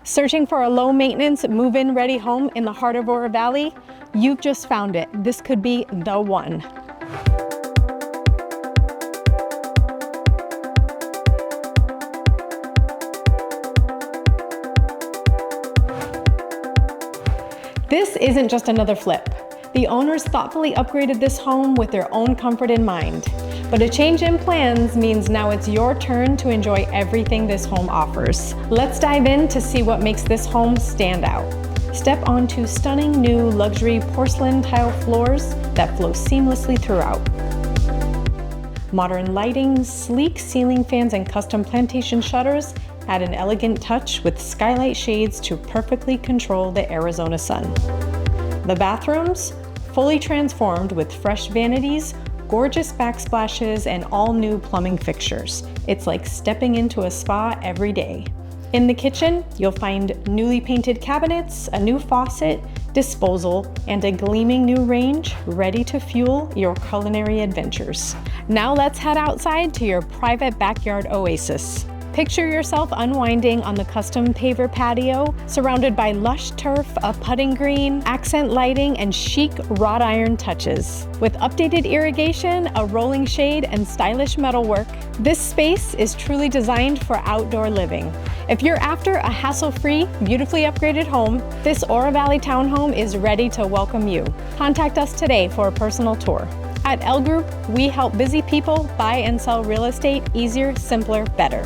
Searching for a low-maintenance, move-in ready home in the heart of Oro Valley? You've just found it. This could be the one. This isn't just another flip. The owners thoughtfully upgraded this home with their own comfort in mind. But a change in plans means now it's your turn to enjoy everything this home offers. Let's dive in to see what makes this home stand out. Step onto stunning new luxury porcelain tile floors that flow seamlessly throughout. Modern lighting, sleek ceiling fans, and custom plantation shutters add an elegant touch with skylight shades to perfectly control the Arizona sun. The bathrooms, fully transformed with fresh vanities, gorgeous backsplashes, and all new plumbing fixtures. It's like stepping into a spa every day. In the kitchen, you'll find newly painted cabinets, a new faucet, disposal, and a gleaming new range ready to fuel your culinary adventures. Now let's head outside to your private backyard oasis. Picture yourself unwinding on the custom paver patio, surrounded by lush turf, a putting green, accent lighting, and chic wrought iron touches. With updated irrigation, a rolling shade, and stylish metalwork, this space is truly designed for outdoor living. If you're after a hassle-free, beautifully upgraded home, this Oro Valley Townhome is ready to welcome you. Contact us today for a personal tour. At L Group, we help busy people buy and sell real estate easier, simpler, better.